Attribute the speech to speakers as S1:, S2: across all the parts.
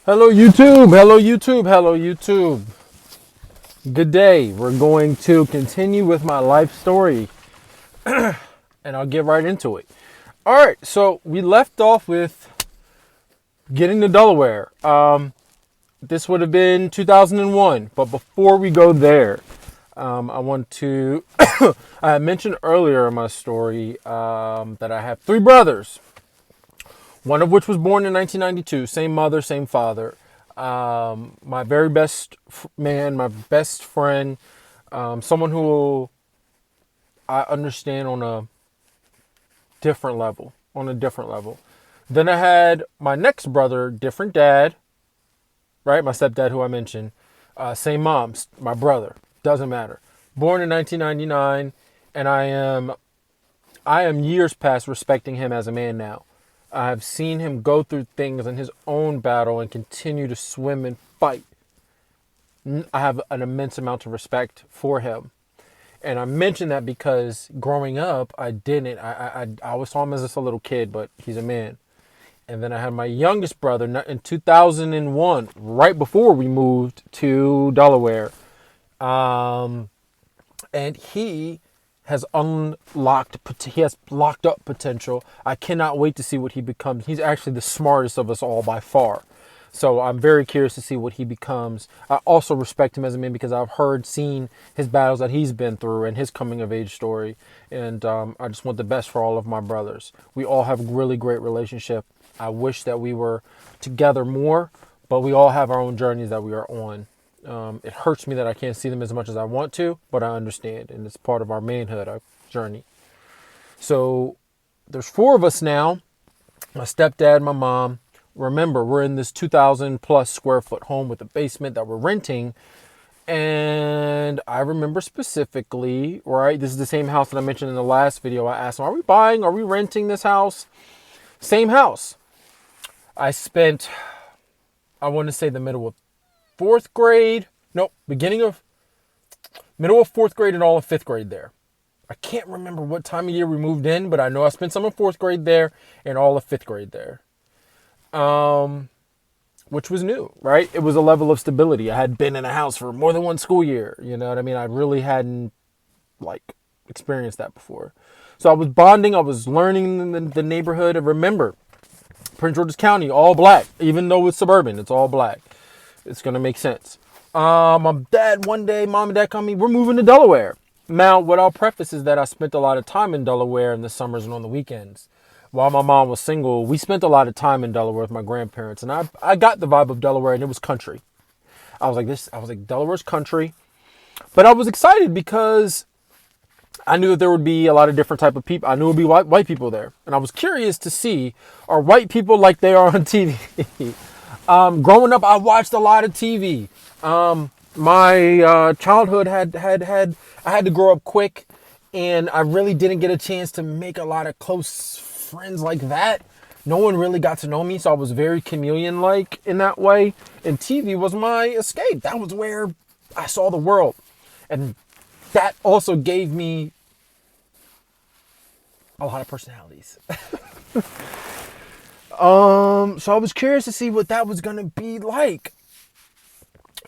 S1: Hello YouTube, hello YouTube, hello YouTube. Good day. We're going to continue with my life story and I'll get right into it. All right, so we left off with getting to Delaware. This would have been 2001, but before we go there, I want to. I mentioned earlier in my story that I have three brothers, one of which was born in 1992, same mother, same father. My very best man, my best friend, someone who I understand on a different level, Then I had my next brother, different dad, right? My stepdad, who I mentioned, same mom, my brother, doesn't matter. Born in 1999, and I am years past respecting him as a man now. I have seen him go through things in his own battle and continue to swim and fight. I have an immense amount of respect for him. And I mention that because growing up, I didn't. I always saw him as just a little kid, but he's a man. And then I had my youngest brother in 2001, right before we moved to Delaware. And he has he has locked up potential. I cannot wait to see what he becomes. He's actually the smartest of us all by far. So I'm very curious to see what he becomes. I also respect him as a man because I've seen his battles that he's been through and his coming of age story. And I just want the best for all of my brothers. We all have a really great relationship. I wish that we were together more, but we all have our own journeys that we are on. It hurts me that I can't see them as much as I want to, but I understand, and it's part of our manhood, our journey. So there's four of us now, my stepdad, my mom. Remember, we're in this 2,000 plus square foot home with a basement that we're renting. And I remember specifically, right, this is the same house that I mentioned in the last video. I asked them, are we buying, are we renting this house? Same house. I spent, I want to say the middle of fourth grade. Nope, middle of fourth grade and all of fifth grade there. I can't remember what time of year we moved in, but I know I spent some of fourth grade there and all of fifth grade there. Which was new, right? It was a level of stability. I had been in a house for more than one school year. You know what I mean? I really hadn't experienced that before. So I was bonding. I was learning the neighborhood. And remember, Prince George's County, all black. Even though it's suburban, it's all black. It's going to make sense. My dad, one day, mom and dad called me, we're moving to Delaware. Now, what I'll preface is that I spent a lot of time in Delaware in the summers and on the weekends. While my mom was single, we spent a lot of time in Delaware with my grandparents. And I got the vibe of Delaware, and it was country. I was like, Delaware's country. But I was excited because I knew that there would be a lot of different type of people. I knew it would be white people there. And I was curious to see, are white people like they are on TV? Growing up, I watched a lot of TV. My childhood I had to grow up quick, and I really didn't get a chance to make a lot of close friends like that. No one really got to know me, so I was very chameleon-like in that way. And TV was my escape. That was where I saw the world. And that also gave me a lot of personalities. So I was curious to see what that was going to be like.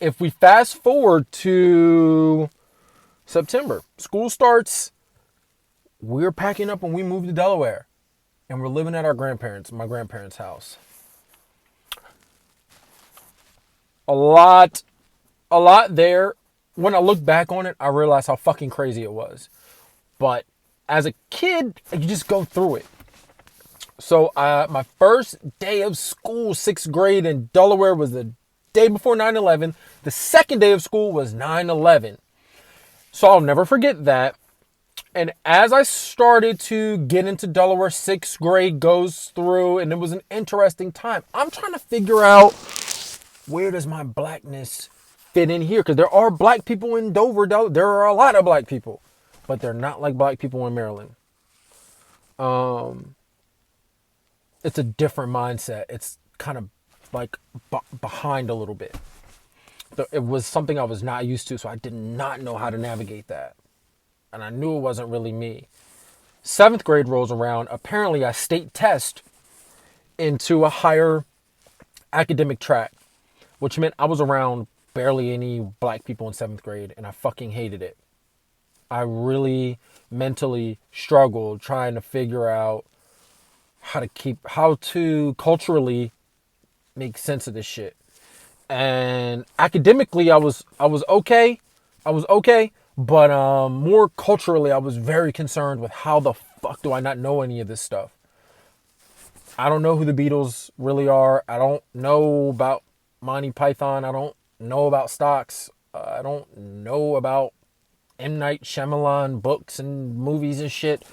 S1: If we fast forward to September, school starts, we're packing up and we move to Delaware. And we're living at my grandparents' house. A lot there. When I look back on it, I realize how fucking crazy it was. But as a kid, you just go through it. So my first day of school, 6th grade in Delaware, was the day before 9/11. The second day of school was 9/11. So I'll never forget that. And as I started to get into Delaware, 6th grade goes through, and it was an interesting time. I'm trying to figure out, where does my blackness fit in here? Because there are black people in Dover. There are a lot of black people, but they're not like black people in Maryland. It's a different mindset. It's kind of like behind a little bit. It was something I was not used to, so I did not know how to navigate that. And I knew it wasn't really me. 7th grade rolls around. Apparently, I state test into a higher academic track. which meant I was around barely any black people in 7th grade, and I fucking hated it. I really mentally struggled trying to figure out how to culturally make sense of this shit. And academically, I was okay. But more culturally, I was very concerned with how the fuck do I not know any of this stuff. I don't know who the Beatles really are. I don't know about Monty Python. I don't know about stocks. I don't know about M. Night Shyamalan books and movies and shit.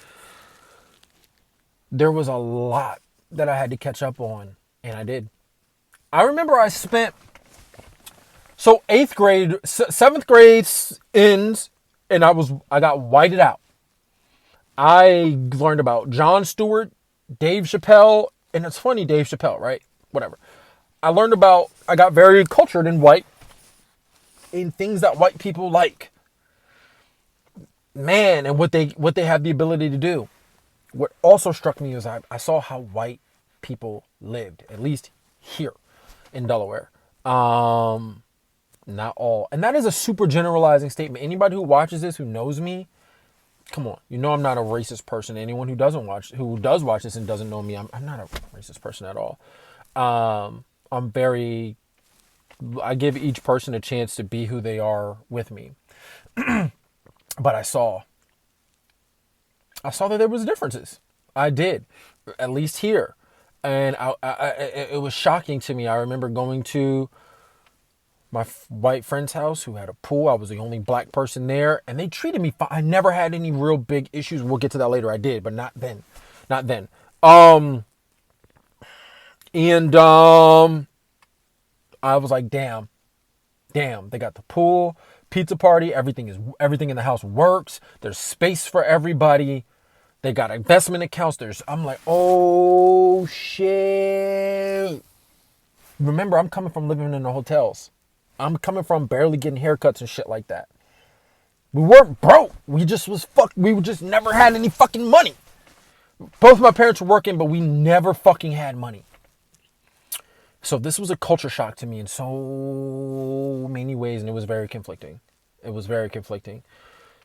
S1: There was a lot that I had to catch up on, and I did. I remember I spent... So 8th grade, 7th grade ends, and I got whited out. I learned about Jon Stewart, Dave Chappelle, and it's funny, Dave Chappelle, right? Whatever. I got very cultured and white in things that white people like. Man, and what they have the ability to do. What also struck me is I saw how white people lived, at least here in Delaware. Not all. And that is a super generalizing statement. Anybody who watches this, who knows me, come on. You know I'm not a racist person. Anyone who does watch this and doesn't know me, I'm not a racist person at all. I give each person a chance to be who they are with me. But I saw that there was differences. I did, at least here. And it was shocking to me. I remember going to my white friend's house who had a pool. I was the only black person there, and they treated me fine. I never had any real big issues. We'll get to that later. I did, but not then. I was like, damn, they got the pool, pizza party, everything in the house works. There's space for everybody. They got investment accounts. I'm like, oh shit. Remember, I'm coming from living in the hotels. I'm coming from barely getting haircuts and shit like that. We weren't broke. We just never had any fucking money. Both my parents were working, but we never fucking had money. So this was a culture shock to me in so many ways, and it was very conflicting.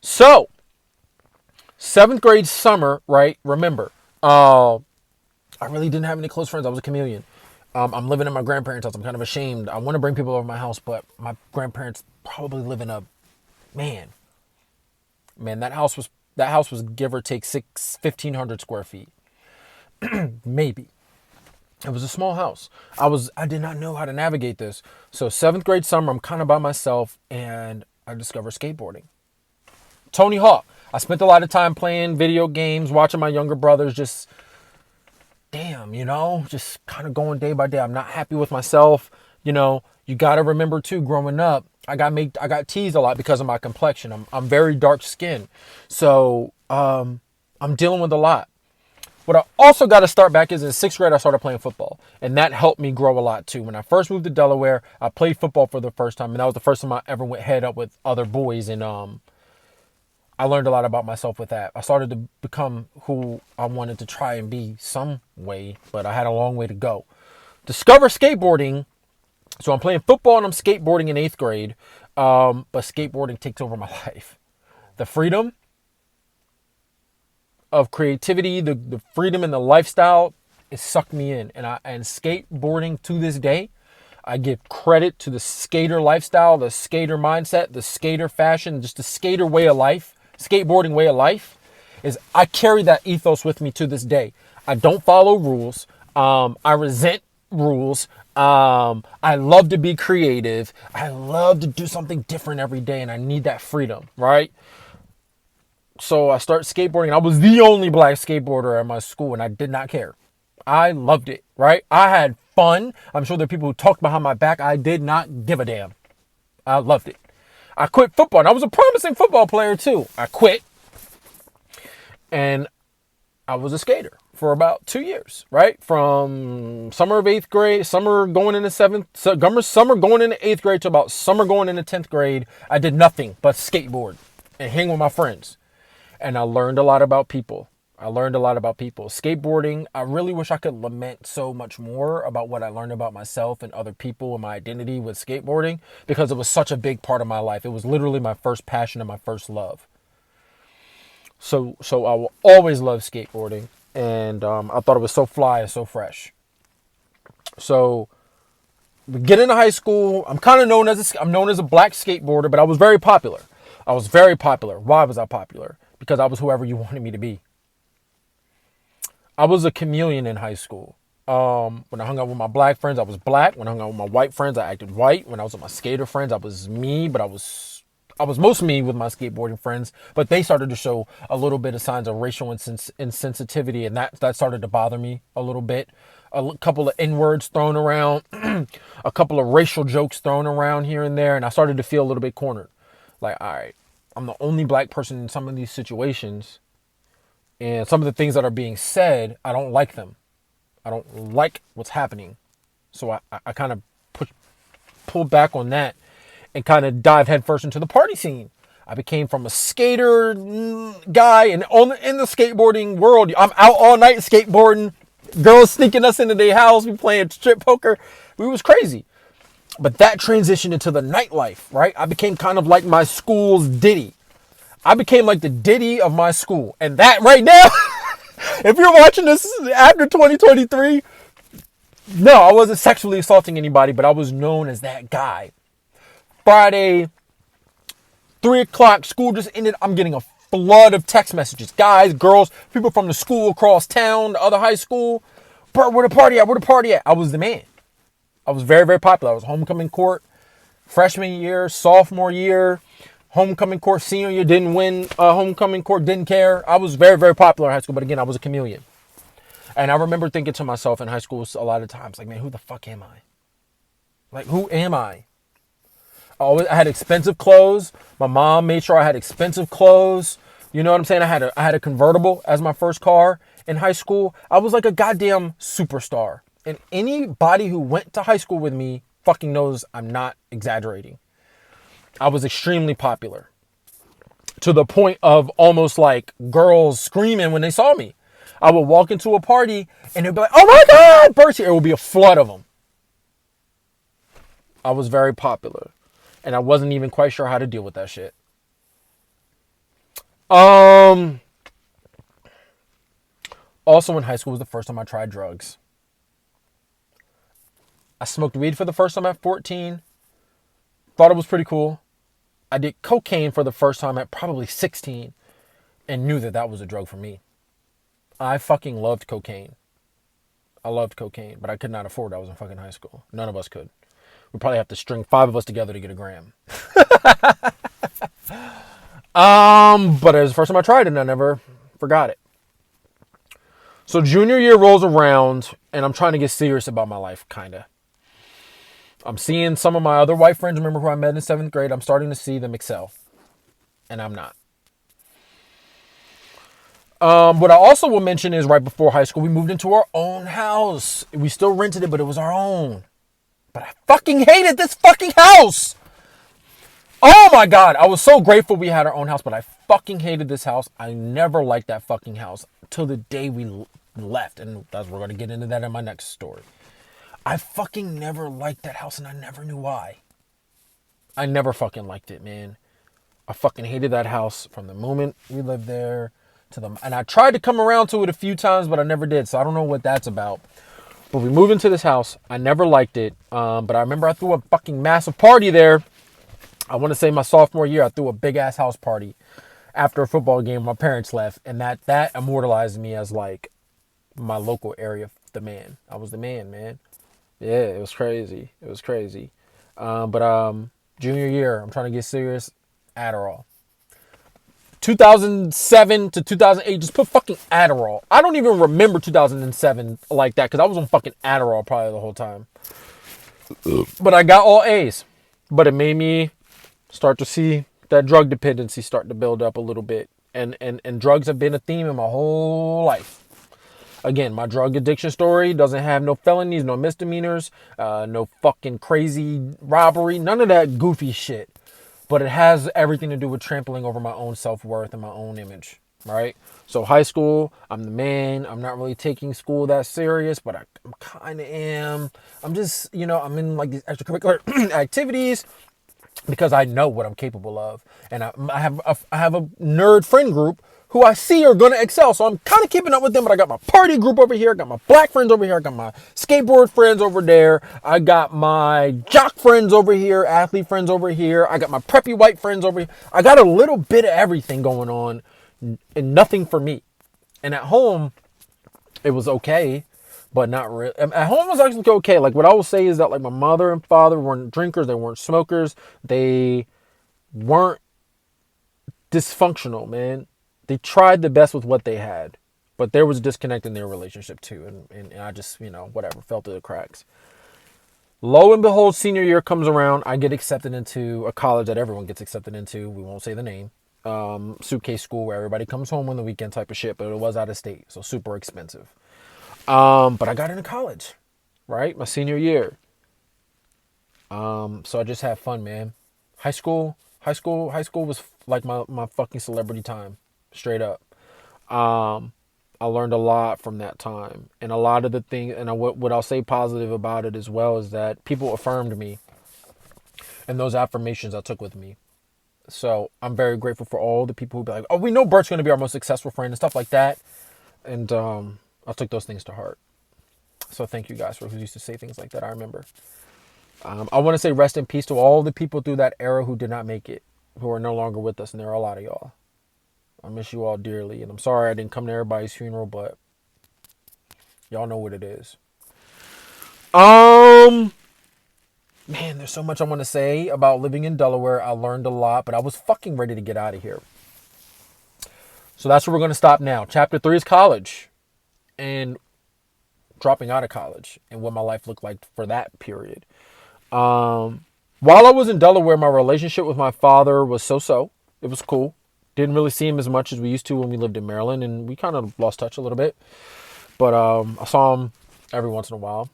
S1: So, 7th grade summer, right? Remember, I really didn't have any close friends. I was a chameleon. I'm living in my grandparents' house. I'm kind of ashamed. I want to bring people over my house, but my grandparents probably live in man, that house was give or take 1,500 square feet. Maybe. It was a small house. I did not know how to navigate this. So 7th grade summer, I'm kind of by myself, and I discovered skateboarding. Tony Hawk. I spent a lot of time playing video games, watching my younger brothers just kind of going day by day. I'm not happy with myself. You got to remember too, growing up, I got teased a lot because of my complexion. I'm very dark skinned. So, I'm dealing with a lot. What I also got to start back is in 6th grade, I started playing football, and that helped me grow a lot too. When I first moved to Delaware, I played football for the first time, and that was the first time I ever went head up with other boys, and I learned a lot about myself with that. I started to become who I wanted to try and be some way, but I had a long way to go. Discover skateboarding. So I'm playing football and I'm skateboarding in 8th grade, but skateboarding takes over my life. The freedom of creativity, the freedom and the lifestyle, it sucked me in. And skateboarding to this day, I give credit to the skater lifestyle, the skater mindset, the skater fashion, just the skater way of life. Skateboarding way of life is I carry that ethos with me to this day. I don't follow rules. I resent rules. I love to be creative. I love to do something different every day, and I need that freedom, right? So I start skateboarding. I was the only black skateboarder at my school, and I did not care. I loved it, right? I had fun. I'm sure there are people who talked behind my back. I did not give a damn. I loved it. I quit football, and I was a promising football player too. I quit, and I was a skater for about 2 years, right? From summer of 8th grade, summer going into 8th grade to about summer going into 10th grade. I did nothing but skateboard and hang with my friends, and I learned a lot about people. I learned a lot about people. Skateboarding, I really wish I could lament so much more about what I learned about myself and other people and my identity with skateboarding because it was such a big part of my life. It was literally my first passion and my first love. So I will always love skateboarding, and I thought it was so fly and so fresh. So we get into high school. I'm known as a black skateboarder, but I was very popular. I was very popular. Why was I popular? Because I was whoever you wanted me to be. I was a chameleon in high school. When I hung out with my black friends, I was black. When I hung out with my white friends, I acted white. When I was with my skater friends, I was me, but I was most me with my skateboarding friends. But they started to show a little bit of signs of racial insensitivity, and that started to bother me a little bit. A couple of N-words thrown around, a couple of racial jokes thrown around here and there, and I started to feel a little bit cornered. Like, all right, I'm the only black person in some of these situations, and some of the things that are being said, I don't like them. I don't like what's happening. So I kind of pulled back on that and kind of dived headfirst into the party scene. I became from a skater guy and in the skateboarding world. I'm out all night skateboarding. Girls sneaking us into their house. We playing strip poker. We was crazy. But that transitioned into the nightlife, right? I became kind of like my school's Diddy. I became like the Diddy of my school. And that right now, if you're watching this after 2023, no, I wasn't sexually assaulting anybody, but I was known as that guy. Friday, 3 o'clock, school just ended. I'm getting a flood of text messages. Guys, girls, people from the school across town, the other high school. Bro, where the party at? Where the party at? I was the man. I was very, very popular. I was homecoming court, freshman year, sophomore year, homecoming court, senior year, didn't win homecoming court, didn't care. I was very, very popular in high school, but again, I was a chameleon. And I remember thinking to myself in high school a lot of times, like, man, who the fuck am I? Like, who am I? I had expensive clothes. My mom made sure I had expensive clothes. You know what I'm saying? I had a convertible as my first car in high school. I was like a goddamn superstar. And anybody who went to high school with me fucking knows I'm not exaggerating. I was extremely popular. To the point of almost like girls screaming when they saw me. I would walk into a party and they'd be like, oh my God, Bert's here. It would be a flood of them. I was very popular. And I wasn't even quite sure how to deal with that shit. Also in high school was the first time I tried drugs. I smoked weed for the first time at 14. Thought it was pretty cool. I did cocaine for the first time at probably 16 and knew that that was a drug for me. I fucking loved cocaine. I loved cocaine, but I could not afford it. I was in fucking high school. None of us could. We'd probably have to string 5 of us together to get a gram. But it was the first time I tried it and I never forgot it. So junior year rolls around and I'm trying to get serious about my life, kinda. I'm seeing some of my other white friends, remember who I met in 7th grade, I'm starting to see them excel. And I'm not. What I also will mention is right before high school, we moved into our own house. We still rented it, but it was our own. But I fucking hated this fucking house. Oh my God. I was so grateful we had our own house, but I fucking hated this house. I never liked that fucking house till the day we left. And we're going to get into that in my next story. I fucking never liked that house and I never knew why. I never fucking liked it, man. I fucking hated that house from the moment we lived there to the... And I tried to come around to it a few times, but I never did. So I don't know what that's about. But we moved into this house. I never liked it. But I remember I threw a fucking massive party there. I want to say my sophomore year, I threw a big ass house party after a football game. My parents left. And that immortalized me as like my local area, the man. I was the man, man. Yeah, it was crazy. It was crazy. But junior year, I'm trying to get serious. Adderall. 2007 to 2008, just put fucking Adderall. I don't even remember 2007 like that because I was on fucking Adderall probably the whole time. But I got all A's. But it made me start to see that drug dependency start to build up a little bit. And drugs have been a theme in my whole life. Again, my drug addiction story doesn't have no felonies, no misdemeanors, no fucking crazy robbery, none of that goofy shit. But it has everything to do with trampling over my own self-worth and my own image. right? So high school, I'm the man. I'm not really taking school that serious, but I kind of am. I'm just, I'm in like these extracurricular activities because I know what I'm capable of, and I have a nerd friend group who I see are gonna excel. So I'm kind of keeping up with them. But I got my party group over here, I got my black friends over here, I got my skateboard friends over there, I got my jock friends over here, athlete friends over here, I got my preppy white friends over here. I got a little bit of everything going on, and nothing for me. And at home, it was okay, but not really. At home was actually okay. Like what I will say is that like my mother and father weren't drinkers, they weren't smokers, they weren't dysfunctional, man. They tried the best with what they had, but there was a disconnect in their relationship too, and I just whatever fell through the cracks. Lo and behold, senior year comes around. I get accepted into a college that everyone gets accepted into. We won't say the name. Suitcase school where everybody comes home on the weekend type of shit, but it was out of state, so super expensive. But I got into college, right? My senior year. So I just had fun, man. High school was like my fucking celebrity time, straight up. I learned a lot from that time, and a lot of the things, and what I'll say positive about it as well is that people affirmed me, and those affirmations I took with me. So I'm very grateful for all the people who be like, "Oh, we know Bert's gonna be our most successful friend" and stuff like that, and I took those things to heart. So thank you guys for who used to say things like that. I remember. I want to say rest in peace to all the people through that era who did not make it, who are no longer with us, and there are a lot of y'all. I miss you all dearly, and I'm sorry I didn't come to everybody's funeral, but y'all know what it is. Um, Man, there's so much I want to say about living in Delaware. I learned a lot, but I was fucking ready to get out of here. So that's where we're going to stop now. Chapter 3 is college and dropping out of college and what my life looked like for that period. While I was in Delaware, my relationship with my father was so-so. It was cool. Didn't really see him as much as we used to when we lived in Maryland, and we kind of lost touch a little bit. But I saw him every once in a while.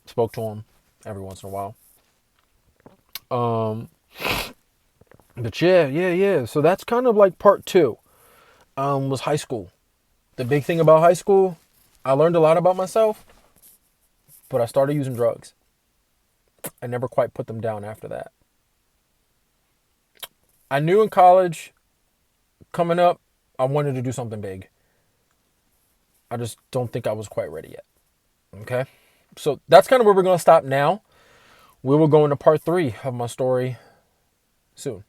S1: Spoke to him every once in a while. Um, but yeah. So that's kind of like part 2. Was high school. The big thing about high school, I learned a lot about myself, but I started using drugs. I never quite put them down after that. I knew in college, coming up, I wanted to do something big. I just don't think I was quite ready yet. Okay? So that's kind of where we're going to stop now. We will go into part 3 of my story soon.